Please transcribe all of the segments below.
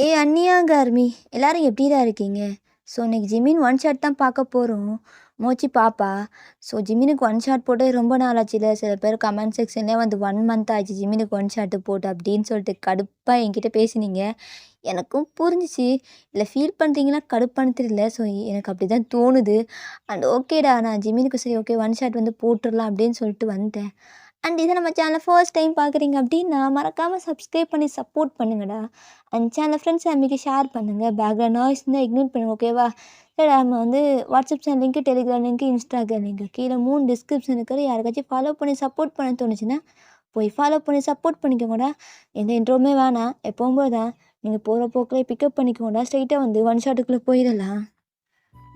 ஏய் அண்ணியா கார்மி, எல்லாரும் எப்படிடா இருக்கீங்க? ஸோ இன்னைக்கு ஜிமின் ஒன் ஷாட் தான் பார்க்க போகிறோம். மோச்சி பாப்பா. ஸோ ஜிமினுக்கு ஒன் ஷாட் போட்டு ரொம்ப நாள் ஆச்சுல. சில பேர் கமெண்ட் செக்ஷன்லேயே வந்து 1 மந்த் ஆச்சு ஜிமினுக்கு ஒன் ஷாட்டு போட்டு அப்படின்னு சொல்லிட்டு கடுப்பாக என்கிட்ட பேசினீங்க. எனக்கும் புரிஞ்சிச்சு. இல்லை ஃபீல் பண்ணுறீங்கன்னா கடுப்பானு தெரியல. ஸோ எனக்கு அப்படி தான் தோணுது. அண்ட் ஓகேடா, நான் ஜிமினுக்கு சரி ஓகே ஒன் ஷாட் வந்து போட்டுடலாம் அப்படின்னு சொல்லிட்டு வந்துட்டேன். அண்ட் இதை நம்ம சேனலை ஃபர்ஸ்ட் டைம் பார்க்குறீங்க அப்படின்னா மறக்காமல் சப்ஸ்கிரைப் பண்ணி சப்போர்ட் பண்ணுங்கடா. அண்ட் சேனல் ஃப்ரெண்ட்ஸ் ஃபேமிலிக்கு ஷேர் பண்ணுங்கள். பேக்ரவுண்ட் நாய்ஸ் இருந்தால் இக்னோர் பண்ணுங்கள், ஓகேவா? சரி, நம்ம வந்து WhatsApp channel link, Telegram link, Instagram link கீழே 3 டிஸ்கிரிப்ஷன் இருக்கிற யாருக்காச்சும் ஃபாலோ பண்ணி சப்போர்ட் பண்ண தோணுச்சுன்னா போய் ஃபாலோ பண்ணி சப்போர்ட் பண்ணிக்கோங்கடா. எந்த இன்ட்ரோவுமே வேணாம், எப்பவும் போது தான் நீங்கள் போகிற போக்கில் பிக்கப் பண்ணிக்கோங்கடா. ஸ்ட்ரைட்டாக வந்து ஒன் ஷாட்டுக்குள்ளே போயிடலாம்.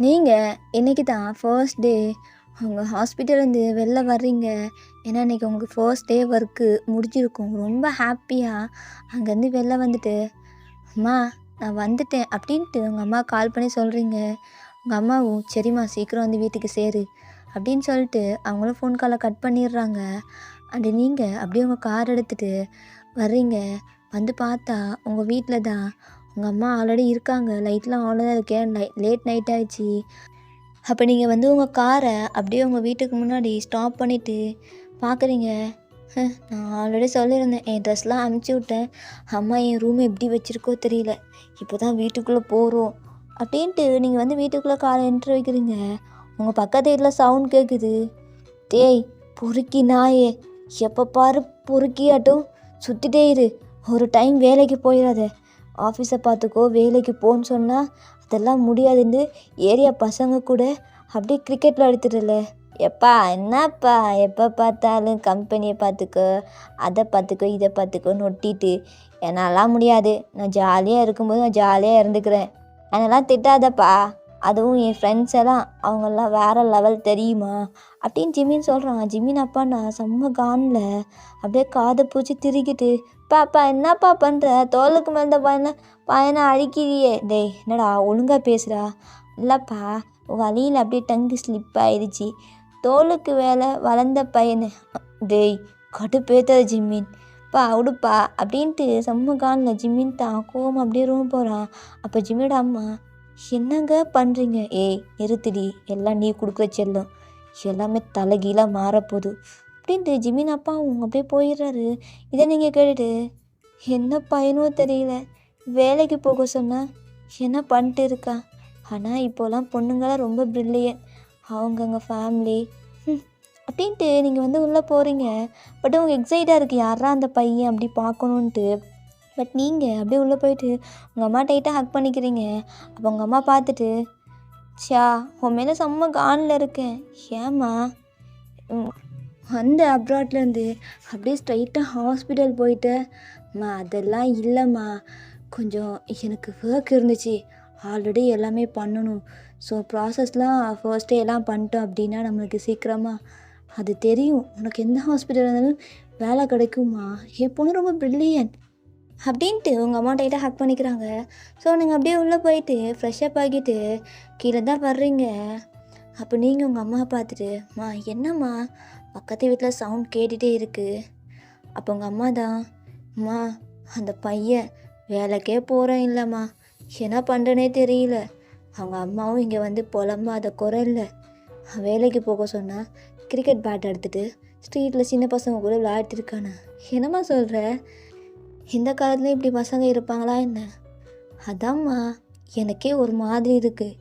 நீங்கள் இன்றைக்கி தான் ஃபர்ஸ்ட் டே உங்கள் ஹாஸ்பிட்டல்லேருந்து வெளில வர்றீங்க. ஏன்னா இன்றைக்கி உங்களுக்கு ஃபர்ஸ்ட் டே ஒர்க்கு முடிஞ்சிருக்கும். ரொம்ப ஹாப்பியாக அங்கேருந்து வெளில வந்துட்டு, அம்மா நான் வந்துட்டேன் அப்படின்ட்டு உங்கள் அம்மா கால் பண்ணி சொல்கிறீங்க. உங்கள் அம்மாவும் சரிம்மா சீக்கிரம் வந்து வீட்டுக்கு சேரு அப்படின்னு சொல்லிட்டு அவங்களும் ஃபோன் காலை கட் பண்ணிடுறாங்க. அண்டு நீங்கள் அப்படியே உங்கள் கார் எடுத்துகிட்டு வர்றீங்க. வந்து பார்த்தா உங்கள் வீட்டில் தான் உங்கள் அம்மா ஆல்ரெடி இருக்காங்க. லைட்லாம் ஆன் தான் இருக்கேன். லேட் நைட் ஆகிடுச்சி. அப்போ நீங்கள் வந்து உங்கள் காரை அப்படியே உங்கள் வீட்டுக்கு முன்னாடி ஸ்டாப் பண்ணிவிட்டு பார்க்குறீங்க. நான் ஆல்ரெடி சொல்லியிருந்தேன், என் ட்ரெஸ்லாம் அமுச்சு விட்டேன். அம்மா என் ரூம் எப்படி வச்சுருக்கோ தெரியல, இப்போ தான் வீட்டுக்குள்ளே போகிறோம் அப்படின்ட்டு நீங்கள் வந்து வீட்டுக்குள்ளே காரை என்ட்ரு வைக்கிறீங்க. உங்கள் பக்கத்து வீட்டில் சவுண்ட் கேட்குது. டேய் பொறுக்கி நாயே, எப்போ பாரு பொறுக்கியாட்டும் சுற்றிட்டே இரு, ஒரு டைம் வேலைக்கு போயிடாத, ஆஃபீஸை பார்த்துக்கோ, வேலைக்கு போன்னு சொன்னால் அதெல்லாம் முடியாதுன்னு ஏரியா பசங்க கூட அப்படியே கிரிக்கெட் விளையாடுத்துடல. எப்பா என்னப்பா எப்போ பார்த்தாலும் கம்பெனியை பார்த்துக்கோ, அதை பார்த்துக்கோ, இதை பார்த்துக்கோன்னு ஒட்டிட்டு என்னாலாம் முடியாது, நான் ஜாலியாக இருக்கும்போது நான் ஜாலியாக இருந்துக்கிறேன், என்னெல்லாம் திட்டாதப்பா, அதுவும் என் ஃப்ரெண்ட்ஸ் எல்லாம் அவங்கெல்லாம் வேறு லெவல் தெரியுமா அப்படின்னு ஜிமின் சொல்கிறான். ஜிமின் அப்பாண்ணா செம்ம கானில் அப்படியே காதை பூச்சி திருக்கிட்டு, பாப்பா என்னப்பா பண்ணுற, தோலுக்கு மேலே பையனை அழிக்கிறியே, டேய் என்னடா ஒழுங்காக பேசுகிறா. இல்லைப்பா வழியில் அப்படியே டங்கு ஸ்லிப் ஆயிடுச்சு, தோலுக்கு வேலை வளர்ந்த பையனு. டேய் கடுப்பேற்ற ஜிம்மின், பா உடுப்பா அப்படின்ட்டு செம்ம கானில் ஜிம்மின் தான் கோவம் அப்படியே ரூம் போகிறான். அப்போ ஜிம்மியோட அம்மா, என்னங்க பண்ணுறீங்க? ஏய் நிறுத்திடி, எல்லாம் நீ கொடுக்குற செல்லம், எல்லாமே தலைகீழாக மாறப்போகுது அப்படின்ட்டு ஜிமின் அப்பா அவங்க அப்படியே போயிடுறாரு. இதை நீங்கள் கேட்டுட்டு, என்ன பையனோ தெரியல, வேலைக்கு போக சொன்னால் என்ன பண்ணிட்டு இருக்கா. ஆனால் இப்போலாம் பொண்ணுங்களாம் ரொம்ப ப்ரில்லியன், அவங்கங்க ஃபேமிலி அப்படின்ட்டு நீங்கள் வந்து உள்ளே போகிறீங்க. பட் உங்கள் எக்ஸைட்டாக இருக்குது யாரா அந்த பையன் அப்படி பார்க்கணுன்ட்டு. பட் நீங்கள் அப்படியே உள்ளே போயிட்டு உங்கள் அம்மா டைட்டாக ஹக் பண்ணிக்கிறீங்க. அப்போ உங்கள் அம்மா பார்த்துட்டு, ஷா உன் மேலே செம்ம கானில் இருக்கேன், ஏம்மா அந்த அப்ராட்லேருந்து அப்படியே ஸ்ட்ரைட்டாக ஹாஸ்பிட்டல் போயிட்டேம்மா? அதெல்லாம் இல்லைம்மா, கொஞ்சம் எனக்கு ஒர்க் இருந்துச்சு, ஆல்ரெடி எல்லாமே பண்ணணும். ஸோ ப்ராசஸ்லாம் ஃபர்ஸ்டே எல்லாம் பண்ணிட்டோம் அப்படின்னா நம்மளுக்கு சீக்கிரமாக அது தெரியும், உனக்கு எந்த ஹாஸ்பிட்டல் இருந்தாலும் வேலை கிடைக்குமா, என் பொண்ணு ரொம்ப ப்ரில்லியன்ட் அப்படின்ட்டு உங்கள் அம்மா டைட்டாக ஹக் பண்ணிக்கிறாங்க. ஸோ நீங்கள் அப்படியே உள்ளே போயிட்டு ஃப்ரெஷ்ஷப் ஆகிட்டு கீழே தான் வர்றீங்க. அப்போ நீங்கள் உங்கள் அம்மாவை பார்த்துட்டு, அம்மா என்னம்மா பக்கத்து வீட்டில் சவுண்ட் கேட்டுகிட்டே இருக்குது. அப்போ உங்கள் அம்மா தான், அம்மா அந்த பையன் வேலைக்கே போகிறேன் இல்லைம்மா, என்ன பண்ணுறனே தெரியல. அவங்க அம்மாவும் இங்கே வந்து புலம்பாத குறை இல்லை, வேலைக்கு போக சொன்னால் கிரிக்கெட் பேட் எடுத்துகிட்டு ஸ்ட்ரீட்டில் சின்ன பசங்க கூட விளையாடிட்டு இருக்கானே. என்னம்மா சொல்கிற, இந்த காலத்துலேயும் இப்படி பசங்க இருப்பாங்களா என்ன? அதாம்மா எனக்கே ஒரு மாதிரி இருக்குது.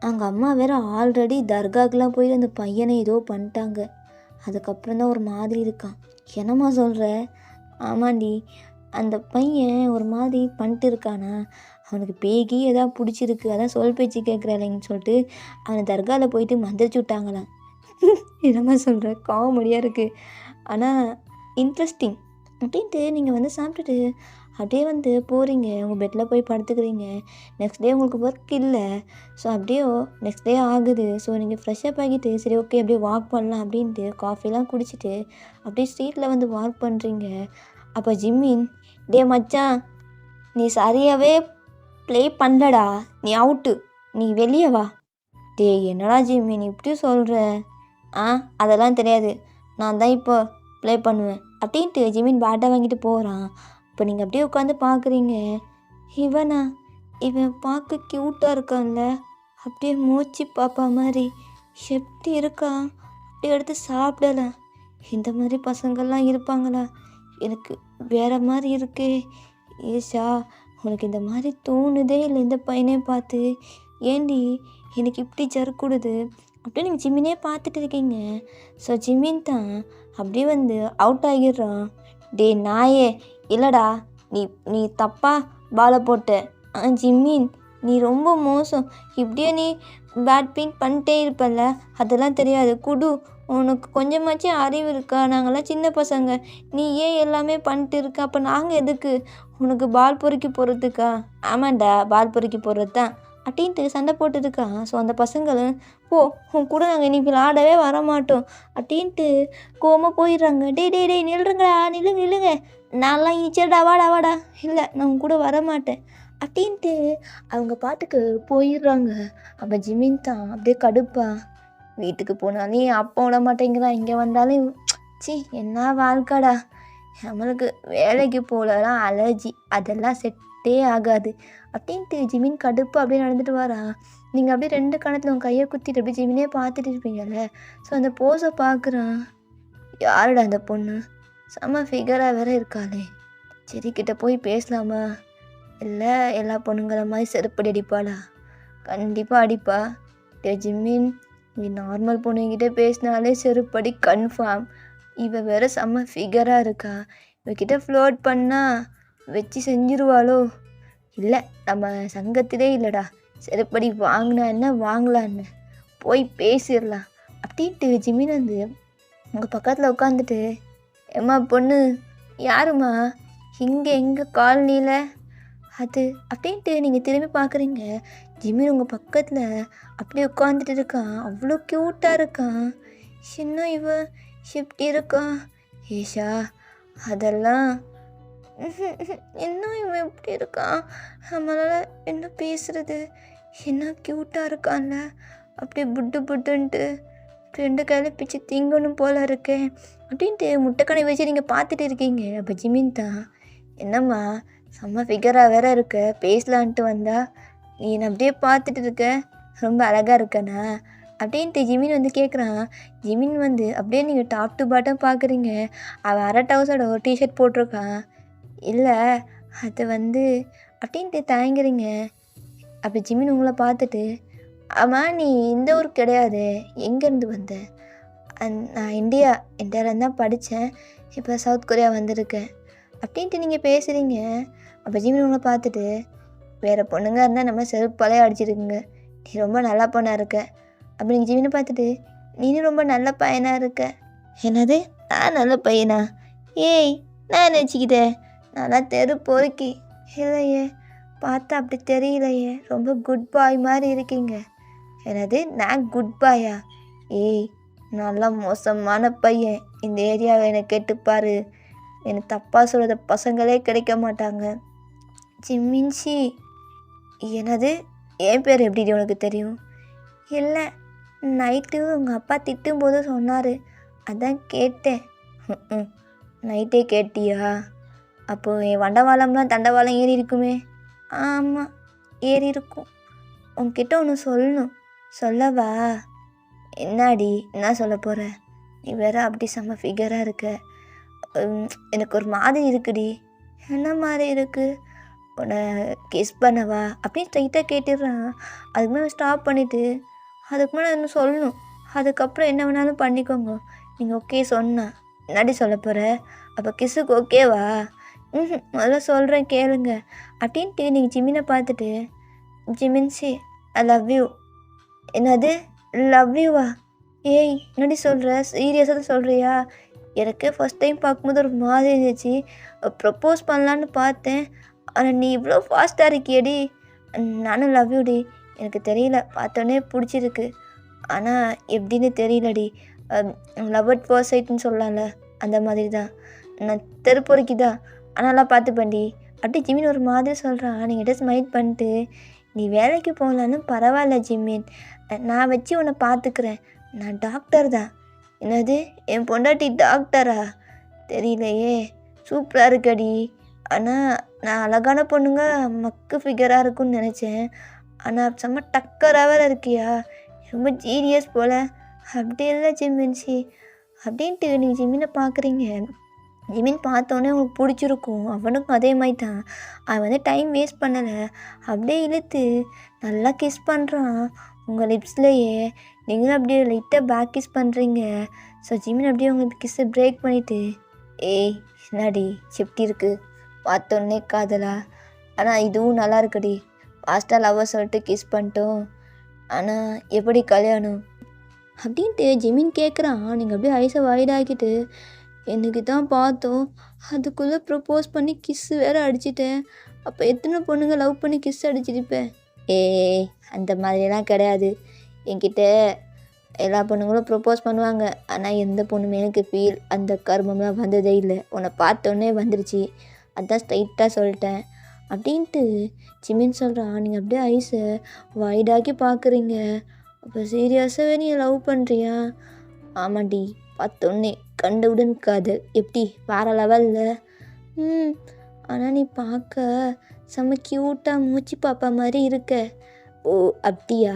அவங்க அம்மா வேறு ஆல்ரெடி தர்காக்கெலாம் போய் அந்த பையனை ஏதோ பண்ணிட்டாங்க, அதுக்கப்புறம் தான் ஒரு மாதிரி இருக்கான். என்னம்மா சொல்கிற? ஆமாண்டி, அந்த பையன் ஒரு மாதிரி பண்ணிட்டு இருக்கானா, அவனுக்கு பேகி எதாவது பிடிச்சிருக்கு, அதான் சொல் பேச்சு கேட்குறாங்களேன்னு சொல்லிட்டு அவனை தர்காவில் போயிட்டு மந்திரிச்சு விட்டாங்களாம். என்னம்மா சொல்கிற? காமெடியாக இருக்குது ஆனால் இன்ட்ரெஸ்டிங் அப்படின்ட்டு நீங்கள் வந்து சாப்பிட்டுட்டு அப்படியே வந்து போகிறீங்க, உங்கள் பெட்டில் போய் படுத்துக்கிறீங்க. நெக்ஸ்ட் டே உங்களுக்கு ஒர்க் இல்லை. ஸோ அப்படியே நெக்ஸ்ட் டே ஆகுது. ஸோ நீங்கள் ஃப்ரெஷ்ஷப் ஆகிட்டு சரி ஓகே அப்படியே வாக் பண்ணலாம் அப்படின்ட்டு காஃபிலாம் குடிச்சிட்டு அப்படியே ஸ்ட்ரீட்டில் வந்து வாக் பண்ணுறீங்க. அப்போ ஜிம்மின், டே மச்சான் நீ சரியாகவே ப்ளே பண்ணலடா, நீ அவுட்டு, நீ வெளியே வா. டே என்னடா ஜிம்மின் இப்படி சொல்கிற? அதெல்லாம் தெரியாது, நான் தான் இப்போ ப்ளே பண்ணுவேன் அப்படின்ட்டு ஜிம்மின் பேட்டை வாங்கிட்டு போகிறான். இப்போ நீங்கள் அப்படியே உட்காந்து பார்க்குறீங்க. இவனா? இவன் பார்க்க க்யூட்டாக இருக்கான்ல, அப்படியே மூச்சு பாப்பா மாதிரி எப்படி இருக்கான். அப்படியே எடுத்து சாப்பிடலாம். இந்த மாதிரி பசங்கள்லாம் இருப்பாங்களா? எனக்கு வேற மாதிரி இருக்கே. ஏஷா, உனக்கு இந்த மாதிரி தோணுதே இல்லை இந்த பையனே பார்த்து? ஏண்டி எனக்கு இப்படி ஜறுக்குடுது அப்படியே நீங்கள் ஜிம்மினே பார்த்துட்டு இருக்கீங்க. ஸோ ஜிம்மின் தான் அப்படியே வந்து அவுட் ஆகிடுறான். டே நாயே, இல்லைடா, நீ நீ தப்பாக பாலை போட்ட. ஜிம்மின், நீ ரொம்ப மோசம். இப்படியே நீ பேட்டிங் பண்ணிட்டே இருப்பல்ல, அதெல்லாம் தெரியாது. குடு, உனக்கு கொஞ்சமாச்சும் அறிவு இருக்கா? நாங்கள்லாம் சின்ன பசங்க. நீ ஏன் எல்லாமே பண்ணிட்டு இருக்க? அப்போ நாங்கள் எதுக்கு? உனக்கு பால் பொறுக்கி போடுறதுக்கா? ஆமாண்டா, பால் பொறுக்கி போடுறது தான் அப்படின்ட்டு சண்டை போட்டுருக்கான். ஸோ அந்த பசங்களும் போ, உன் கூட நாங்கள் இன்றைக்கி விளாடவே வரமாட்டோம் அப்படின்ட்டு கோவமாக போயிடுறாங்க. டே டே டே நில்லுங்கடா, நில்லுங்க, நான்லாம் ஈச்சடா, வாடா, இல்லை நான் உன் கூட வரமாட்டேன் அப்படின்ட்டு அவங்க பாட்டுக்கு போயிடுறாங்க. அப்போ ஜிமின் தான் அப்படியே கடுப்பா, வீட்டுக்கு போனாலே அப்போ விட மாட்டேங்கிறான், இங்கே வந்தாலும் சி என்ன வாழ்க்கடா, நம்மளுக்கு வேலைக்கு போகலாம் அலர்ஜி, அதெல்லாம் செட்டே ஆகாது அப்படின்ட்டு ஜிமின் கடுப்பு அப்படியே நடந்துட்டு வரா. நீங்கள் அப்படியே 2 கணத்தில் உங்கள் கையை குத்திட்டு அப்படியே ஜிமினே பார்த்துட்டு இருப்பீங்கல்ல. ஸோ அந்த போஸை பார்க்குறான். யாருடா அந்த பொண்ணு? செம்ம ஃபிகராக வேற இருக்காளே. சரி கிட்ட போய் பேசலாமா? இல்லை எல்லா பொண்ணுங்கள மாதிரி செருப்படி அடிப்பாளா? கண்டிப்பாக அடிப்பா. டே ஜிம்மின், நீ நார்மல் பொண்ணுங்கிட்ட பேசினாலே செருப்படி கன்ஃபார்ம். இவ வேற செம்ம ஃபிகராக இருக்கா. இவகிட்ட ஃப்ளோட் பண்ணால் வச்சு செஞ்சிருவாளோ? இல்லை, நம்ம சங்கத்திலே இல்லைடா, செருப்படி வாங்கினா என்ன வாங்கலான்னு போய் பேசிடலாம் அப்படின்ட்டு ஜிம்மின் வந்து உங்கள் பக்கத்தில் உட்காந்துட்டு, ஏம்மா பொண்ணு, யாருமா இங்கே எங்கள் காலனியில் அது அப்படின்ட்டு நீங்கள் திரும்பி பார்க்குறீங்க. ஜிம்மின் உங்கள் பக்கத்தில் அப்படியே உட்காந்துட்டு இருக்கான். அவ்வளோ க்யூட்டாக இருக்கான். இன்னும் இவ எப்படி இருக்கான்? ஏஷா, அதெல்லாம் இன்னும் இவன் எப்படி இருக்கான்? நம்மளால் என்ன பேசுறது? என்ன க்யூட்டாக இருக்கான்ல, அப்படியே புட்டுன்ட்டு 2 கையில் பிச்சு திங்கணும் போல் இருக்கேன் அப்படின்ட்டு முட்டைக்கடை வச்சு நீங்கள் பார்த்துட்டு இருக்கீங்க. அப்போ ஜிமின் தான், என்னம்மா செம்ம ஃபிகராக வேற இருக்க, பேசலான்ட்டு வந்தா நீ என்னை அப்படியே பார்த்துட்டு இருக்க, ரொம்ப அழகாக இருக்கண்ணா அப்படின்ட்டு ஜிமின் வந்து கேட்குறான். ஜிமின் வந்து அப்படியே நீங்கள் டாப் டு பாட்டம் பார்க்குறீங்க. அவன் அரை டவுசரோட ஒரு டிஷர்ட் போட்டிருக்கான். இல்லை அது வந்து அப்படின்ட்டு தயங்குறீங்க. அப்படி ஜிமின் உங்களை பார்த்துட்டு, ஆமாம் நீ இந்த ஊர் கிடையாது, எங்கேருந்து வந்த? நான் இந்தியாவிலேருந்து தான் படித்தேன், இப்போ சவுத் கொரியா வந்திருக்கேன் அப்படின்ட்டு நீங்கள் பேசுகிறீங்க. அப்போ ஜிமின் உங்களை பார்த்துட்டு, வேறு பொண்ணுங்க இருந்தால் நம்ம செருப்பாலே அடிச்சிருக்குங்க, நீ ரொம்ப நல்ல பொண்ணாக இருக்க அப்படி நீங்கள் ஜிமினை பார்த்துட்டு, நீனும் ரொம்ப நல்ல பையனாக இருக்க. என்னது, நான் நல்ல பையனா? ஏய், நான் நினச்சிக்கிட்டேன் நல்லா தெரு பொறுக்கி. இல்லையே, பார்த்தா அப்படி தெரியலையே, ரொம்ப குட் பாய் மாதிரி இருக்கீங்க. என்னது, நான் குட் பாயா? ஏய், நல்லா மோசமான பையன். இந்த ஏரியாவை எனக்கு கேட்டுப்பாரு, எனக்கு தப்பாக சொல்கிற பசங்களே கிடைக்க மாட்டாங்க. ஜிம்மின்சி. என்னது, என் பேர் எப்படி உனக்கு தெரியும்? இல்லை, நைட்டு உங்கள் அப்பா திட்டும்போது சொன்னார், அதான் கேட்டேன். நைட்டே கேட்டியா? அப்போது என் வண்டவாளம்லாம் தண்டவாளம் ஏறி இருக்குமே? ஆமாம், ஏறி இருக்கும். உன்கிட்ட ஒன்று சொல்லணும். சொல்லவா? என்னாடி, என்ன சொல்ல போகிற? நீ வேற அப்படி செம்ம ஃபிகராக இருக்க. எனக்கு ஒரு மாதிரி இருக்குடி. என்ன மாதிரி இருக்குது? உன்னை கிஸ் பண்ணவா அப்படின்னு ஸ்ட்ரைட்டாக கேட்டுடுறான். அதுக்கு மேலே ஸ்டாப் பண்ணிவிட்டு, அதுக்கு மேலே என்ன சொல்லணும், அதுக்கப்புறம் என்ன வேணாலும் பண்ணிக்கோங்க. நீங்கள் ஓகே சொன்னா என்னாடி சொல்ல போகிற? அப்போ கிஸ்ஸுக்கு ஓகேவா? முதல்ல சொல்கிறேன் கேளுங்க அப்படின்ட்டு நீங்கள் ஜிமினை பார்த்துட்டு, ஜிமின்சி ஐ லவ் யூ. என்னது, லவ் யூவா? ஏய், என்னடி சொல்கிற? சீரியஸாக சொல்கிறியா? எனக்கு ஃபஸ்ட் டைம் பார்க்கும்போது ஒரு மாதிரி இருந்துச்சு, ப்ரப்போஸ் பண்ணலான்னு பார்த்தேன், ஆனால் நீ இவ்வளோ ஃபாஸ்ட்டாக இருக்கியடி. நானும் லவ் யூடி. எனக்கு தெரியல, பார்த்தோன்னே பிடிச்சிருக்கு, ஆனால் எப்படின்னு தெரியலடி. லவ் அட் ஃபர்ஸ்ட் சைட்னு சொல்லலாம்ல, அந்த மாதிரி தான். நான் தெருப்பொறுக்கி தான், ஆனாலாம் பார்த்துப்பேன்டி அப்படி ஜிமின் ஒரு மாதிரி சொல்கிறான். நீங்கிட்ட ஸ்மைல் பண்ணிட்டு, நீ வேலைக்கு போகலான்னு பரவாயில்ல ஜிமின், நான் வச்சு உன்னை பார்த்துக்கிறேன், நான் டாக்டர் தான். என்னது, என் பொண்டாட்டி டாக்டரா? தெரியலையே, சூப்பராக இருக்கடி, ஆனால் நான் அழகான பொண்ணுங்க மக்கு ஃபிகராக இருக்கும்னு நினச்சேன். ஆனால் செம்ம டக்கராக வேற இருக்கியா, ரொம்ப ஜீனியஸ் போல். அப்படி இல்லை ஜிமின்சி அப்படின்ட்டு நீங்கள் ஜிமினை பார்க்குறீங்க. ஜிமின் பார்த்தோன்னே உங்களுக்கு பிடிச்சிருக்கும். அவனுக்கும் அதே மாதிரி தான். அவன் வந்து டைம் வேஸ்ட் பண்ணலை, அப்படியே இழுத்து நல்லா கிஸ் பண்ணுறான் உங்கள் லிப்ஸ்லேயே. நீங்களும் அப்படியே லைட்டாக பேக் கிஸ் பண்ணுறீங்க. ஸோ ஜிமின் அப்படியே உங்களுக்கு கிஸ்ஸை பிரேக் பண்ணிவிட்டு, ஏய் என்னடி எப்படி இருக்கு, பார்த்தோன்னே காதலா, ஆனால் இதுவும் நல்லா இருக்குடி, ஃபாஸ்ட்டாக லவ்வை சொல்லிட்டு கிஸ் பண்ணிட்டோம், ஆனால் எப்படி கல்யாணம் அப்படின்ட்டு ஜிமின் கேட்குறான். நீங்கள் அப்படியே ஐஸை வைடாக்கிட்டு, எனக்கு தான் பார்த்தோம், அதுக்குள்ளே ப்ரப்போஸ் பண்ணி கிஸ்ஸு வேறு அடிச்சிட்டேன், அப்போ எத்தனை பொண்ணுங்க லவ் பண்ணி கிஸ் அடிச்சிருப்பேன். ஏய் அந்த மாதிரியெல்லாம் கிடையாது, என்கிட்ட எல்லா பொண்ணுங்களும் ப்ரப்போஸ் பண்ணுவாங்க, ஆனால் எந்த பொண்ணுமே எனக்கு ஃபீல் அந்த கர்மம்லாம் வந்ததே இல்லை, உன்னை பார்த்தோன்னே வந்துடுச்சு, அதான் ஸ்ட்ரைட்டாக சொல்லிட்டேன் அப்படின்ட்டு ஜிமின் சொல்கிறான். நீங்கள் அப்படியே ஐஸை வைடாக்கி பார்க்குறீங்க. அப்போ சீரியஸாகவே நீ லவ் பண்ணுறியா? ஆமாண்டி, பார்த்தோன்னே கண்டவுடன் காதல், எப்படி வேறு லெவலில். ஆனால் நீ பார்க்க செம்ம க்யூட்டாக மூச்சு பாப்பா மாதிரி இருக்க. ஓ அப்படியா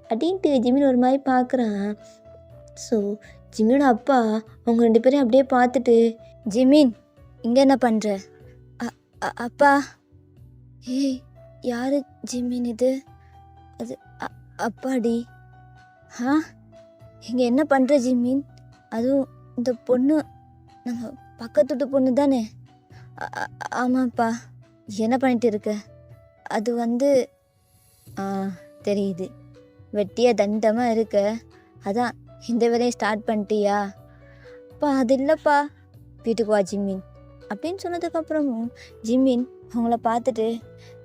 அப்படின்ட்டு ஜிமின் ஒரு மாதிரி பார்க்குறான். ஸோ ஜிமினோட அப்பா அவங்க 2 பேரையும் அப்படியே பார்த்துட்டு, ஜிமின் இங்கே என்ன பண்ணுற? அப்பா. ஏய் யார் ஜிமின் இது? அது அப்பாடி. இங்கே என்ன பண்ணுற ஜிமின்? அதுவும் இந்த பொண்ணு நம்ம பக்கத்துட்டு பொண்ணு தானே? ஆமாப்பா. என்ன பண்ணிட்டு இருக்க? அது வந்து தெரியுது, வெட்டியாக தண்டமாக இருக்க, அதான் இந்த வேலையை ஸ்டார்ட் பண்ணிட்டியா? அப்பா அது இல்லைப்பா. வீட்டுக்கு வா ஜிமின் அப்படின்னு சொன்னதுக்கப்புறமும் ஜிமின் அவங்கள பார்த்துட்டு,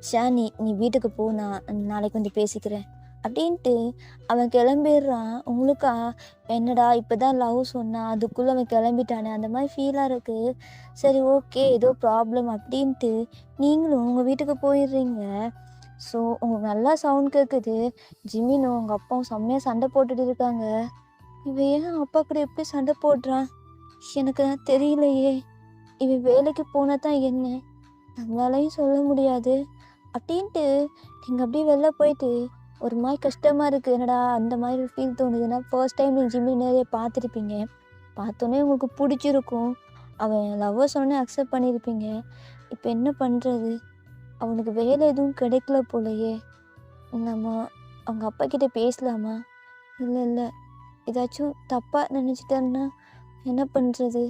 ஷானி நீ வீட்டுக்கு போ, நான் நாளைக்கு வந்து பேசிக்கிறேன் அப்படின்ட்டு அவன் கிளம்பிடுறான். உங்களுக்கா என்னடா இப்போ தான் லவ் சொன்னான், அதுக்குள்ளே அவன் கிளம்பிட்டானே அந்த மாதிரி ஃபீலாக இருக்குது. சரி ஓகே ஏதோ ப்ராப்ளம் அப்படின்ட்டு நீங்களும் உங்கள் வீட்டுக்கு போயிடுறீங்க. ஸோ உங்களுக்கு நல்லா சவுண்ட் கேட்குது. ஜிமினும் உங்கள் அப்பாவும் செம்மையாக சண்டை போட்டுட்டு இருக்காங்க. இவன் ஏன் அப்பா கூட எப்படி சண்டை போடுறான் எனக்கு தெரியலையே. இவன் வேலைக்கு போனால் தான் என்ன, நம்மளாலையும் சொல்ல முடியாது அப்படின்ட்டு நீங்கள் அப்படியே வெளில போயிட்டு ஒரு மாதிரி கஷ்டமாக இருக்குது. என்னடா அந்த மாதிரி ஃபீல் தோணுதுன்னா, ஃபர்ஸ்ட் டைம் நீங்கள் ஜிம்மில் நிறைய பார்த்துருப்பீங்க, பார்த்தோன்னே உங்களுக்கு பிடிச்சிருக்கும், அவன் லவ்வர் சொன்னே அக்செப்ட் பண்ணியிருப்பீங்க. இப்போ என்ன பண்ணுறது, அவனுக்கு வேலை எதுவும் கிடைக்கல போலையே. நம்ம அவங்க அப்பா கிட்டே பேசலாமா? இல்லை ஏதாச்சும் தப்பாக நினச்சிட்டேன்னா என்ன பண்ணுறது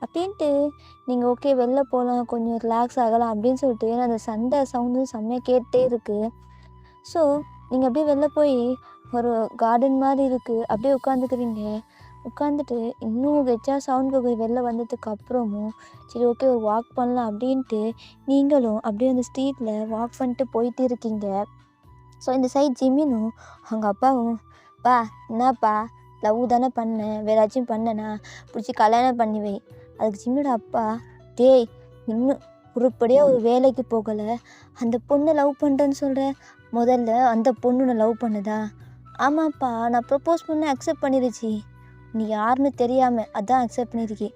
அப்படின்ட்டு நீங்கள் ஓகே வெளில போகலாம், கொஞ்சம் ரிலாக்ஸ் ஆகலாம் அப்படின்னு சொல்லிட்டு, ஏன்னா அந்த சண்டை சவுண்டு செம்மையாக கேட்டே இருக்குது. ஸோ நீங்கள் அப்படியே வெளில போய் ஒரு கார்டன் மாதிரி இருக்குது, அப்படியே உட்காந்துக்கிறீங்க. உட்காந்துட்டு இன்னும் வெச்சா சவுண்ட் கேட்குது வெளில வந்ததுக்கு அப்புறமும், சரி ஓகே ஒரு வாக் பண்ணலாம் அப்படின்ட்டு நீங்களும் அப்படியே அந்த ஸ்ட்ரீட்டில் வாக் பண்ணிட்டு போயிட்டு இருக்கீங்க. ஸோ இந்த சைட் ஜிமினும் அவங்க அப்பாவும், பா என்னப்பா லவ் தானே பண்ணேன், வேறு ஏதாச்சும் பண்ணனா பிடிச்சி கல்யாணம் பண்ணி வை. அதுக்கு ஜிமினோட அப்பா, டேய் இன்னும் உருப்படியாக ஒரு வேலைக்கு போகலை, அந்த பொண்ணை லவ் பண்ணுறேன்னு சொல்கிற, முதல்ல அந்த பொண்ணு நான் லவ் பண்ணுதா? ஆமாப்பா, நான் ப்ரப்போஸ் பண்ண அக்செப்ட் பண்ணிடுச்சு, நீ யாருன்னு தெரியாமல் அதான் அக்செப்ட் பண்ணியிருக்கி,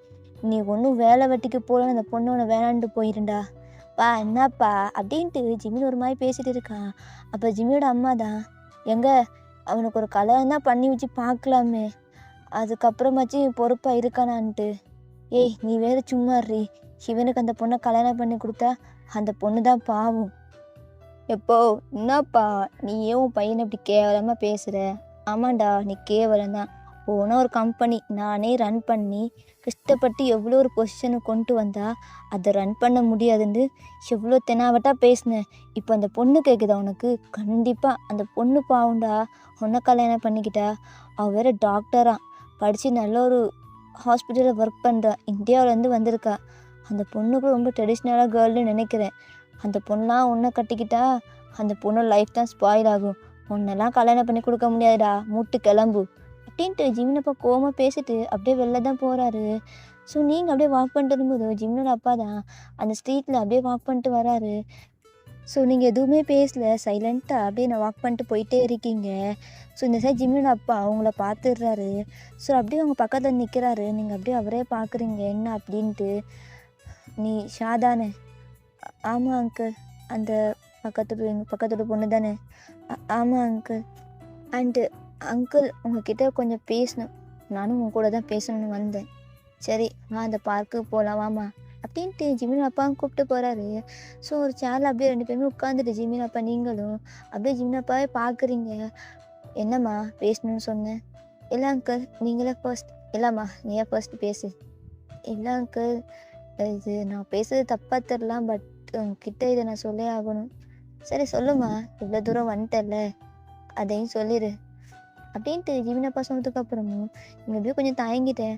நீ ஒன்றும் வேலை வெட்டிக்கு போகலன்னு அந்த பொண்ணு உன்னை வேணான்ட்டு போயிருண்டா. பா என்னப்பா அப்படின்ட்டு ஜிமின் ஒரு மாதிரி பேசிகிட்டு இருக்கான். அப்போ ஜிமியோட அம்மா தான், எங்க அவனுக்கு ஒரு கல்யாணம் தான் பண்ணி வச்சு பார்க்கலாமே, அதுக்கப்புறமாச்சு பொறுப்பாக இருக்கானான்ட்டு. ஏய் நீ வேறு சும்மாறி, சிவனுக்கு அந்த பொண்ணை கல்யாணம் பண்ணி கொடுத்தா அந்த பொண்ணு தான் பாவம். எப்போ என்னப்பா நீ ஏன் உன் பையனை இப்படி கேவலமாக பேசுகிற? ஆமாண்டா நீ கேவலம் தான். போனால் ஒரு கம்பெனி நானே ரன் பண்ணி கஷ்டப்பட்டு எவ்வளோ ஒரு பொசிஷனுக்கு கொண்டு வந்தா அதை ரன் பண்ண முடியாதுன்னு எவ்வளோ தெனாவட்டாக பேசினேன். இப்போ அந்த பொண்ணு கேட்குதா உனக்கு? கண்டிப்பாக அந்த பொண்ணு பாவுண்டா, உன்னை கல்யாணம் பண்ணிக்கிட்டா. அவள் வேறு டாக்டராக படித்து நல்ல ஒரு ஹாஸ்பிட்டலில் ஒர்க் பண்ணுறா, இந்தியாவிலேருந்து வந்திருக்கா. அந்த பொண்ணுக்கு ரொம்ப ட்ரெடிஷ்னலாக கேர்ள்னு நினைக்கிறேன். அந்த பொண்ணெலாம் உன்னை கட்டிக்கிட்டா அந்த பொண்ணு லைஃப் தான் ஸ்பாயில் ஆகும், உன்னெல்லாம் கல்யாணம் பண்ணி கொடுக்க முடியாதுடா, மூட்டு கிளம்பு அப்படின்ட்டு ஜிமினப்பா கோவமாக பேசிட்டு அப்படியே வெளில தான் போகிறாரு. ஸோ நீங்கள் அப்படியே வாக் பண்ணிட்டு இருக்கும்போது ஜிமினோட அப்பா தான் அந்த ஸ்ட்ரீட்டில் அப்படியே வாக் பண்ணிட்டு வராரு. ஸோ நீங்கள் எதுவுமே பேசல, சைலண்ட்டாக அப்படியே நான் வாக் பண்ணிட்டு போயிட்டே இருக்கீங்க. ஸோ இந்த சைட் ஜிமினோட அப்பா அவங்கள பார்த்துடுறாரு. ஸோ அப்படியே அவங்க பக்கத்தில் நிற்கிறாரு. நீங்கள் அப்படியே அவரே பார்க்குறீங்க என்ன அப்படின்ட்டு. நீ ஷாதானே? ஆமாம் அங்கிள். அந்த எங்கள் பக்கத்தோட பொண்ணு தானே? ஆமாம் அங்கிள். அண்டு அங்கிள் உங்ககிட்ட கொஞ்சம் பேசணும். நானும் உங்க கூட தான் பேசணும்னு வந்தேன். சரி வா அந்த பார்க்குக்கு போகலாம் வாம்மா அப்படின்ட்டு ஜிமின் அப்பாவும் கூப்பிட்டு போகிறாரு. ஸோ ஒரு சேரில் அப்படியே 2 பேருமே உட்காந்துட்டு ஜிமின் அப்பா நீங்களும் அப்படியே ஜிமின் அப்பாவே பார்க்குறீங்க. என்னம்மா பேசணும்னு சொன்னேன்? இல்லை அங்கிள் நீங்களே ஃபர்ஸ்ட். இல்லைம்மா நீயே ஃபர்ஸ்ட் பேசு. இல்லை அங்கிள் இது நான் பேசுறது தப்பாக தெரிலாம், பட் உங்ககிட்ட இதை நான் சொல்லே ஆகணும். சரி சொல்லுமா, இவ்வளோ தூரம் வந்துட்டல அதையும் சொல்லிடு அப்படின்ட்டு ஜிமின் அப்பா சொன்னதுக்கப்புறமும் இங்கே அப்படியே கொஞ்சம் தயங்கிட்டேன்.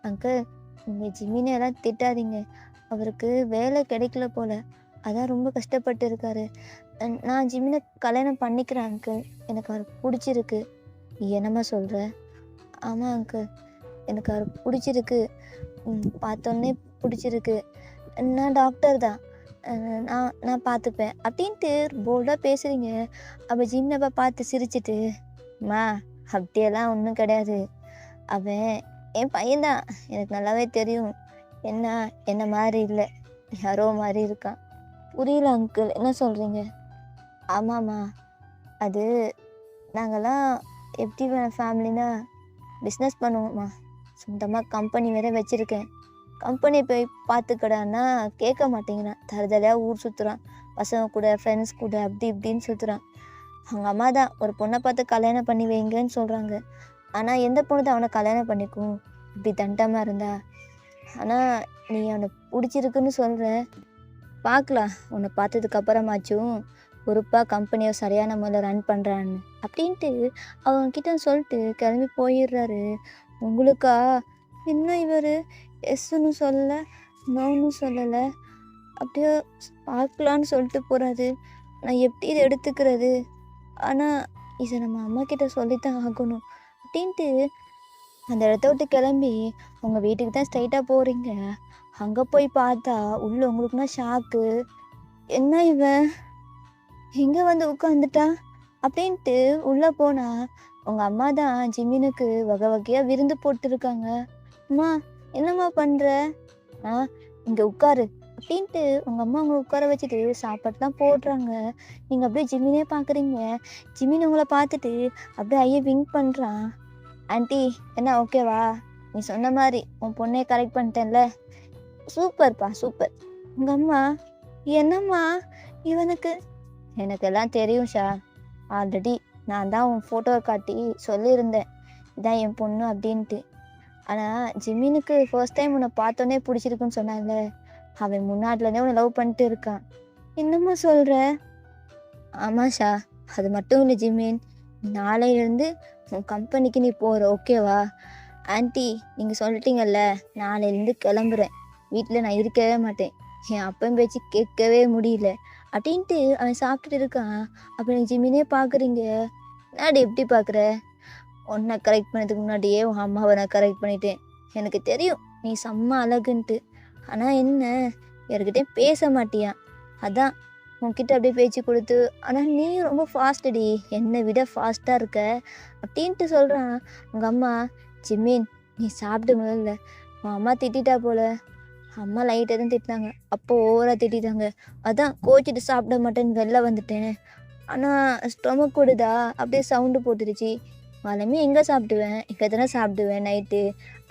அங்கிள் நீங்கள் ஜிமினை எல்லாம் திட்டாதீங்க, அவருக்கு வேலை கிடைக்கல போல, அதான் ரொம்ப கஷ்டப்பட்டு இருக்காரு. நான் ஜிமினை கல்யாணம் பண்ணிக்கிறேன் அங்கிள், எனக்கு அவருக்கு பிடிச்சிருக்கு. நீ என்னம்மா சொல்கிற? ஆமாம் அங்கிள் எனக்கு அவருக்கு பிடிச்சிருக்கு, பார்த்தோன்னே பிடிச்சிருக்கு. நான் டாக்டர் தான், நான் பார்த்துப்பேன் அப்படின்ட்டு போல்டாக பேசுகிறீங்க. அப்போ ஜிம்னப்பா பார்த்து சிரிச்சிட்டு, மா அப்படியெல்லாம் ஒன்றும் கிடையாது, அவன் என் பையன்தான், எனக்கு நல்லாவே தெரியும். என்ன மாதிரி இல்லை, யாரோ மாதிரி இருக்கான். புரியல அங்கிள் என்ன சொல்கிறீங்க? ஆமாம்மா அது நாங்கள்லாம் எப்படி ஃபேமிலினா பிஸ்னஸ் பண்ணுவோம்மா, சொந்தமாக கம்பெனி வேற வச்சுருக்கேன். கம்பெனி போய் பார்த்துக்கடான்னா கேட்க மாட்டேங்கிறான், தரதலையாக ஊர் சுற்றுறான், பசங்க கூட ஃப்ரெண்ட்ஸ் கூட அப்படி இப்படின்னு சுற்றுறான். அவங்க அம்மா தான் ஒரு பொண்ணை பார்த்து கல்யாணம் பண்ணி வைங்கன்னு சொல்கிறாங்க. ஆனால் எந்த பொண்ணு தான் அவனை கல்யாணம் பண்ணிக்கும் இப்படி தண்டமாக இருந்தா? ஆனால் நீ அவனை பிடிச்சிருக்குன்னு சொல்கிற, பார்க்கலாம் உன்னை பார்த்ததுக்கப்புறமாச்சும் பொறுப்பாக கம்பெனியை சரியான முறையில் ரன் பண்ணுறான்னு அப்படின்ட்டு அவங்கக்கிட்ட சொல்லிட்டு கிளம்பி போயிடுறாரு. உங்களுக்கா இன்னும் இவர் எஸ்ன்னு சொல்லலை நோன்னு சொல்லலை, அப்படியே பார்க்கலான்னு சொல்லிட்டு போகிறாரு. நான் எப்படி இதை எடுத்துக்கிறது? ஆனால் இதை நம்ம அம்மாக்கிட்ட சொல்லித்தான் ஆகணும் அப்படின்ட்டு அந்த இடத்த விட்டு கிளம்பி உங்கள் வீட்டுக்கு தான் ஸ்ட்ரைட்டாக போகிறீங்க. அங்கே போய் பார்த்தா உள்ள உங்களுக்குன்னா ஷாக்கு. என்ன இவன் எங்கே வந்து உட்காந்துட்டா அப்படின்ட்டு உள்ளே போனால் உங்கள் அம்மா தான் ஜிமினுக்கு வகை வகையாக விருந்து போட்டுருக்காங்க. அம்மா என்னம்மா பண்ணுற? இங்கே உட்காரு அப்படின்ட்டு உங்கள் அம்மா உங்களை உட்கார வச்சுட்டு சாப்பாடுலாம் போடுறாங்க. நீங்கள் அப்படியே ஜிமினே பார்க்குறீங்க. ஜிமின் உங்களை பார்த்துட்டு அப்படியே ஐயே விங்க் பண்ணுறான். ஆண்டி என்ன ஓகேவா? நீ சொன்ன மாதிரி உன் பொண்ணே கரெக்ட் பண்ணிட்டேன்ல, சூப்பர்ப்பா சூப்பர். உங்கள் அம்மா என்னம்மா இவனுக்கு? எனக்கெல்லாம் தெரியும் ஷா, ஆல்ரெடி நான் தான் உன் ஃபோட்டோவை காட்டி சொல்லியிருந்தேன் இதான் என் பொண்ணு அப்படின்ட்டு. ஆனால் ஜிமினுக்கு ஃபர்ஸ்ட் டைம் உன்னை பார்த்தோன்னே பிடிச்சிருக்குன்னு சொன்னான்ல, அவன் முன்னாடிலேருந்தே உன்னை லவ் பண்ணிட்டு இருக்கான். என்னம்மா சொல்கிற? ஆமாம் ஷா, அது மட்டும் இல்லை ஜிமின், நாளையிலேருந்து உன் கம்பெனிக்கு நீ போகிற ஓகேவா? ஆண்டி நீங்கள் சொல்லிட்டீங்கல்ல, நாளையிலேருந்து கிளம்புறேன், வீட்டில் நான் இருக்கவே மாட்டேன், என் அப்பன் பேச்சு கேட்கவே முடியல அப்படின்ட்டு அவன் சாப்பிட்டுட்டு இருக்கான். அப்போ நீங்கள் ஜிமினே பார்க்குறீங்க. நாடு எப்படி பார்க்குற? உன்னை கரெக்ட் பண்ணதுக்கு முன்னாடியே உன் அம்மாவை நான் கரெக்ட் பண்ணிட்டேன். எனக்கு தெரியும் நீ செம்ம அழகுன்ட்டு, ஆனால் என்ன யார்கிட்டையும் பேச மாட்டியா, அதான் உன்கிட்ட அப்படியே பேச்சு கொடுத்து. ஆனால் நீ ரொம்ப ஃபாஸ்ட்டடி, என்னை விட ஃபாஸ்ட்டாக இருக்க அப்படின்ட்டு சொல்கிறான். உங்கள் அம்மா ஜிமின் நீ சாப்பிட்டு முதல்ல, உன் அம்மா திட்டா போல. அம்மா லைட்டாக தான் திட்டினாங்க, அப்போ ஓவராக திட்டாங்க, அதான் கோச்சிட்டு சாப்பிட மாட்டேன்னு வெளில வந்துட்டேன். ஆனால் ஸ்டொமக் கொடுதா அப்படியே சவுண்டு போட்டுருச்சு. வளமே எங்கே சாப்பிடுவேன், இங்கே தானே சாப்பிடுவேன் நைட்டு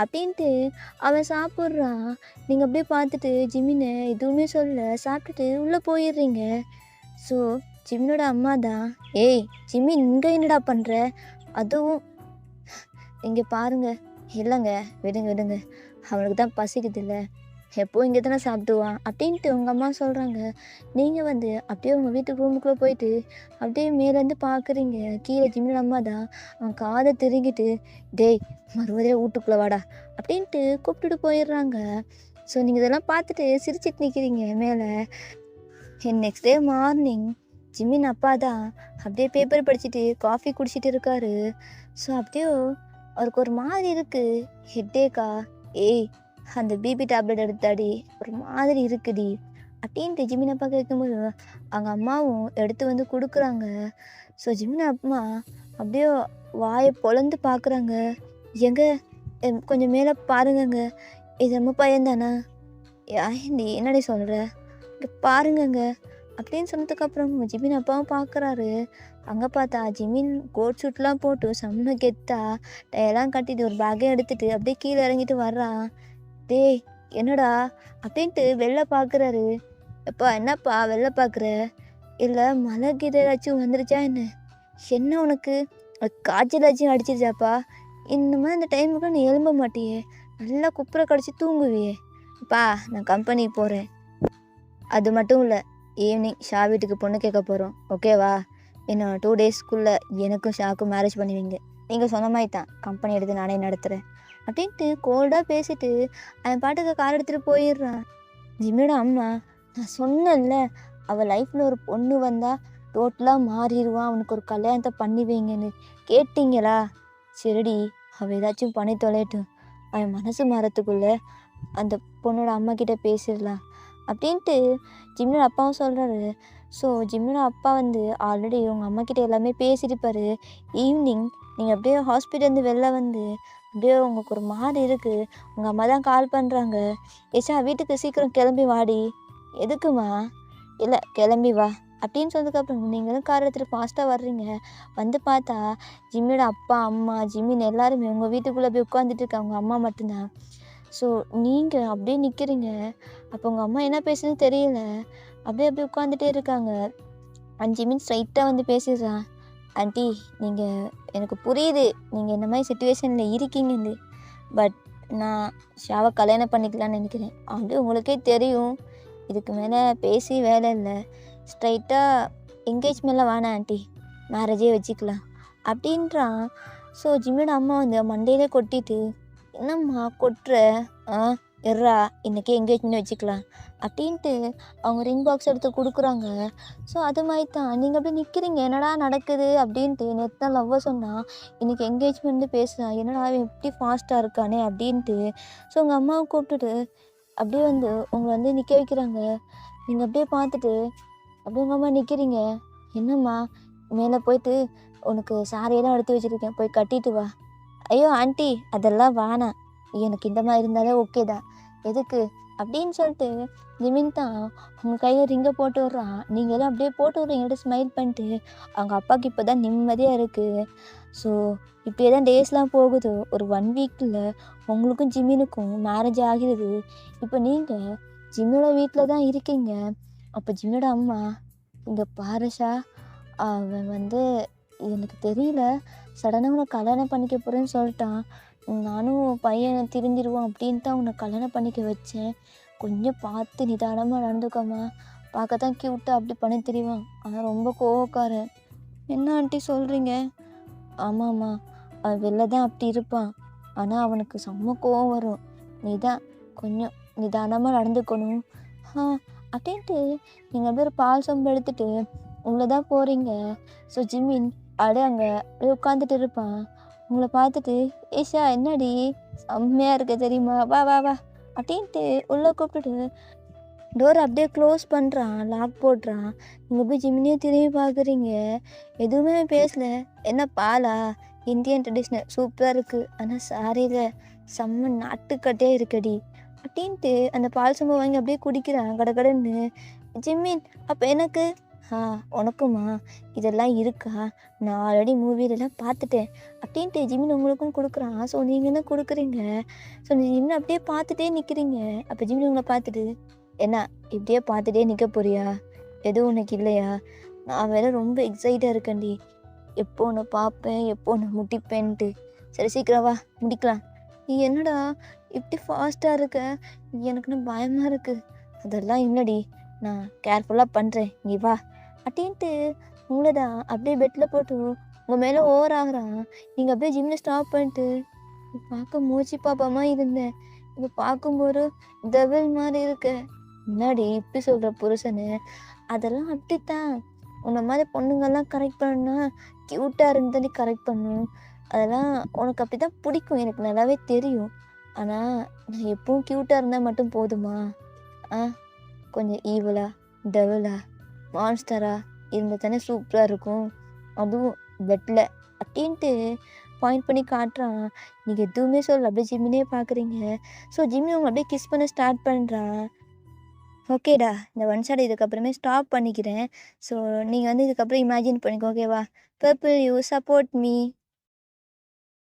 அப்படின்ட்டு அவன் சாப்பிட்றான். நீங்கள் அப்படியே பார்த்துட்டு ஜிமினை எதுவுமே சொல்ல சாப்பிட்டுட்டு உள்ளே போயிடுறீங்க. ஸோ ஜிமினோட அம்மா தான், ஏய் ஜிமின் இங்கே என்னடா பண்ணுற? அதுவும் இங்கே பாருங்க. இல்லைங்க விடுங்க விடுங்க, அவனுக்கு தான் பசிக்குது இல்லை, எப்போ இங்கே தானே சாப்பிடுவான் அப்படின்ட்டு உங்கள் அம்மா சொல்கிறாங்க. நீங்கள் வந்து அப்படியே உங்கள் வீட்டு ரூமுக்குள்ளே போயிட்டு அப்படியே மேலேருந்து பார்க்குறீங்க. கீழே ஜிமினோட அம்மா தான் அவன் காதை திருங்கிட்டு, டேய் மறுபடியும் வீட்டுக்குள்ளே வாடா அப்படின்ட்டு கூப்பிட்டுட்டு போயிடுறாங்க. ஸோ நீங்கள் இதெல்லாம் பார்த்துட்டு சிரிச்சிட்டு நிற்கிறீங்க மேலே. நெக்ஸ்ட் டே மார்னிங் ஜிமின் அப்பா தான் அப்படியே பேப்பர் படிச்சுட்டு காஃபி குடிச்சிட்டு இருக்காரு. ஸோ அப்படியே அவருக்கு ஒரு மாதிரி இருக்குது, ஹெட்டேக்கா, ஏய் அந்த பிபி டேப்லெட் எடுத்தாடி ஒரு மாதிரி இருக்குடி அப்படின்ட்டு ஜிமின் அப்பா கேட்கும்போது அவங்க அம்மாவும் எடுத்து வந்து கொடுக்குறாங்க. ஸோ ஜிமின் அம்மா அப்படியே வாயை பொழந்து பார்க்குறாங்க. எங்க கொஞ்சம் மேலே பாருங்கங்க, இது நம்ம பையன்தானா? ஏண்டி என்னடி சொல்கிற? இங்கே பாருங்கங்க அப்படின்னு சொன்னதுக்கப்புறம் ஜிமின் அப்பாவும் பார்க்குறாரு. அங்கே பார்த்தா ஜிமின் கோட் ஷூட்லாம் போட்டு செம்ம கெத்தா டையெல்லாம் கட்டிட்டு ஒரு பேக்கே எடுத்துட்டு அப்படியே கீழே இறங்கிட்டு வர்றான். டேய் என்னடா அப்படின்ட்டு வெளில பார்க்குறாரு. எப்பா என்னப்பா வெளில பார்க்குற? இல்லை மழை கீதை ஏதாச்சும் வந்துருச்சா என்ன? என்ன உனக்கு காய்ச்சல் ஏதாச்சும் அடிச்சிருச்சாப்பா? இந்த மாதிரி இந்த டைமுக்கு நீ எழும்ப மாட்டியே, நல்லா குப்புற கடிச்சு தூங்குவியே. அப்பா நான் கம்பெனிக்கு போகிறேன். அது மட்டும் இல்லை, ஈவினிங் ஷா வீட்டுக்கு பொண்ணு கேட்க போகிறோம், ஓகேவா? இன்னும் 2 டேஸ்க்குள்ளே எனக்கும் ஷாக்கும் மேரேஜ் பண்ணுவீங்க. நீங்கள் சொன்ன மாதிரி தான் கம்பெனி எடுத்து நானே நடத்துகிறேன் அப்படின்ட்டு கோல்டாக பேசிட்டு அவன் பாட்டுக்கு கார் எடுத்துகிட்டு போயிடுறான். ஜிம்மியோட அம்மா, நான் சொன்னேன்ல அவள் லைஃப்பில் ஒரு பொண்ணு வந்தால் டோட்டலாக மாறிடுவான், அவனுக்கு ஒரு கல்யாணத்தை பண்ணி வைங்கன்னு, கேட்டிங்களா? சரிடி அவள் ஏதாச்சும் பண்ணி தொலையட்டும், அவன் மனசு மாறத்துக்குள்ளே அந்த பொண்ணோட அம்மா கிட்டே பேசிடலாம் அப்படின்ட்டு ஜிம்மியோட அப்பாவும் சொல்கிறாரு. ஸோ ஜிம்மியோட அப்பா ஆல்ரெடி உங்கள் அம்மா கிட்டே எல்லாமே பேசியிருப்பாரு. ஈவினிங் நீங்கள் அப்படியே ஹாஸ்பிட்டல்லேருந்து வெளில அப்படியே உங்களுக்கு ஒரு மாதிரி இருக்குது, உங்கள் அம்மா தான் கால் பண்ணுறாங்க, ஏச்சா வீட்டுக்கு சீக்கிரம் கிளம்பி வாடி. எதுக்குமா? இல்லை கிளம்பி வா அப்படின்னு சொன்னதுக்கப்புறம் நீங்களும் கார் எடுத்துகிட்டு ஃபாஸ்ட்டாக வர்றீங்க. பார்த்தா ஜிம்மியோட அப்பா அம்மா ஜிம்மின் எல்லாருமே உங்கள் வீட்டுக்குள்ளே போய் உட்காந்துட்டு இருக்காங்க, உங்கள் அம்மா மட்டும்தான். ஸோ நீங்கள் அப்படியே நிற்கிறீங்க. அப்போ உங்கள் அம்மா என்ன பேசுதுன்னு தெரியல, அப்படியே உட்காந்துட்டே இருக்காங்க. ஜிம்மின் ஸ்ட்ரைட்டாக பேசிடுறான். ஆண்டி நீங்கள் எனக்கு புரியுது நீங்கள் இந்த மாதிரி சுச்சுவேஷனில் இருக்கீங்கன்னு, பட் நான் ஷாவை கல்யாணம் பண்ணிக்கலான்னு நினைக்கிறேன். அது உங்களுக்கே தெரியும், இதுக்கு மேலே பேசி வேலை இல்லை, ஸ்ட்ரைட்டாக என்கேஜ்மெண்ட்டில் வேணாம் ஆண்டி, மேரேஜே வச்சுக்கலாம் அப்படின்றான். ஸோ ஜிம்மியோட அம்மா மண்டையிலே கொட்டிட்டு, என்னம்மா கொட்டுற? எர்ரா இன்றைக்கி என்கேஜ்மெண்ட் வச்சுக்கலாம் அப்படின்ட்டு அவங்க ரிங் பாக்ஸ் எடுத்து கொடுக்குறாங்க. ஸோ அது மாதிரி தான் நீங்கள் அப்படியே நிற்கிறீங்க, என்னடா நடக்குது அப்படின்ட்டு. நேற்று தான் லவ்வை சொன்னால் இன்றைக்கி என்கேஜ்மெண்ட்டு பேசுகிறான், என்னடா எப்படி ஃபாஸ்ட்டாக இருக்கானே அப்படின்ட்டு. ஸோ உங்கள் அம்மாவை கூப்பிட்டுட்டு அப்படியே உங்களை நிற்க வைக்கிறாங்க. நீங்கள் அப்படியே பார்த்துட்டு அப்படியே உங்கள் அம்மா நிற்கிறீங்க. என்னம்மா? மேலே போயிட்டு உனக்கு சாரியெல்லாம் எடுத்து வச்சுருக்கேன், போய் கட்டிட்டு வா. ஐயோ ஆண்டி அதெல்லாம் வேணாம், எனக்கு இந்த மாதிரி இருந்தாலே ஓகே தான், எதுக்கு அப்படின்னு சொல்லிட்டு ஜிமின் தான் உங்கள் கையில் ரிங்கை போட்டு விட்றான். நீங்களும் அப்படியே போட்டு விட்றீங்கள்ட்ட ஸ்மைல் பண்ணிட்டு. அவங்க அப்பாவுக்கு இப்போ தான் நிம்மதியாக இருக்குது. ஸோ இப்படியே தான் டேஸ்லாம் போகுது. ஒரு 1 வீக்கில் உங்களுக்கும் ஜிமினுக்கும் மேரேஜ் ஆகிறது. இப்போ நீங்கள் ஜிம்மியோட வீட்டில் தான் இருக்கீங்க. அப்போ ஜிம்மியோட அம்மா, இங்கே பாருஷா அவன் எனக்கு தெரியல, சடனாக உன்னை கல்யாணம் பண்ணிக்க போகிறேன்னு சொல்லிட்டான், நானும் பையன் திருந்திடுவான் அப்படின்ட்டு அவனை கல்யாணம் பண்ணிக்க வச்சேன், கொஞ்சம் பார்த்து நிதானமாக நடந்துக்கோமா, பார்க்க தான் க்யூட்டாக அப்படி பண்ணி தெரிவான், ஆனால் ரொம்ப கோவக்காரன். என்ன ஆண்டி சொல்கிறீங்க? ஆமாம்மா, அவன் வெளில தான் அப்படி இருப்பான், ஆனால் அவனுக்கு செம்ம கோவம் வரும், நீ தான் கொஞ்சம் நிதானமாக நடந்துக்கணும் அப்படின்ட்டு. நீங்கள் அப்படியே ஒரு பால் சொம்பு எடுத்துகிட்டு உள்ளே தான் போகிறீங்க. ஸோ ஜிமின் அப்படியே அங்கே அப்படியே உட்காந்துட்டு இருப்பான். உங்களை பார்த்துட்டு, ஏஷா என்னடி செம்மையாக இருக்க தெரியுமா, வா வா வா அப்படின்ட்டு உள்ளே கூப்பிட்டுட்டு டோரை அப்படியே க்ளோஸ் பண்ணுறான், லாக் போடுறான். நீங்கள் போய் ஜிமினியும் திரும்பி பார்க்குறீங்க, எதுவுமே பேசலை. என்ன பாலா? இந்தியன் ட்ரெடிஷ்னல் சூப்பராக இருக்குது, ஆனால் சாரியில் செம்ம நாட்டுக்கட்டே இருக்கடி அப்படின்ட்டு அந்த பால் சம்பவம் வாங்கி அப்படியே குடிக்கிறான் கடகடன்னு. ஜிம்மின் அப்போ எனக்கு உனக்குமா இதெல்லாம் இருக்கா? நான் ஆல்ரெடி மூவிலெலாம் பார்த்துட்டேன் அப்படின்ட்டு ஜிம்மின் உங்களுக்கும் கொடுக்குறான். ஸோ நீங்கள் என்ன கொடுக்குறீங்க? ஸோ ஜிம்மின் அப்படியே பார்த்துட்டே நிற்கிறீங்க. அப்போ ஜிம்மின் உங்களை பார்த்துட்டு, என்ன இப்படியே பார்த்துட்டே நிற்க போறியா? எதுவும் உனக்கு இல்லையா? நான் வேறு ரொம்ப எக்ஸைட்டாக இருக்கேன்டி, எப்போ உன்னை பார்ப்பேன், எப்போ உன்னை முட்டிப்பேன்ட்டு. சரி சீக்கிரம் வா முடிக்கலாம். நீ என்னடா இப்படி ஃபாஸ்ட்டாக இருக்க, எனக்குன்னு பயமாக இருக்குது. அதெல்லாம் இல்லடி, நான் கேர்ஃபுல்லாக பண்ணுறேன், நீ வா அப்படின்ட்டு உங்களை தான் அப்படியே பெட்டில் போட்டு உங்கள் மேலே ஓவர் ஆகுறான். நீங்கள் அப்படியே ஜிம்மில் ஸ்டாப் பண்ணிட்டு, பார்க்க மூச்சு பாப்பாமா இருந்தேன், இப்போ பார்க்கும்போது டெவில் மாதிரி இருக்க, முன்னாடி இப்படி சொல்கிற புருஷனு. அதெல்லாம் அப்படித்தான், உன்னை மாதிரி பொண்ணுங்கள்லாம் கரெக்ட் பண்ணா க்யூட்டாக இருந்தாலே கரெக்ட் பண்ணும், அதெல்லாம் உனக்கு அப்படி தான் பிடிக்கும், எனக்கு நல்லாவே தெரியும். ஆனால் நான் எப்பவும் க்யூட்டாக இருந்தால் மட்டும் போதுமா? கொஞ்சம் ஈவலா, டெவலா, மான்ஸ்டரா இருந்தால் தானே சூப்பராக இருக்கும், அதுவும் பெட்டில் அப்படின்ட்டு பாயிண்ட் பண்ணி காட்டுறான். நீங்கள் எதுவுமே சொல்ல, அப்படியே ஜிம்மினே பார்க்குறீங்க. ஸோ ஜிம்மி அவங்க அப்படியே கிஸ் பண்ண ஸ்டார்ட் பண்ணுறான். ஓகேடா. இந்த ஒன் ஷாட் இதுக்கப்புறமே ஸ்டாப் பண்ணிக்கிறேன். ஸோ நீங்க வந்து இதுக்கப்புறம் இமேஜின் பண்ணிக்கோ ஓகேவா? Purple you support me.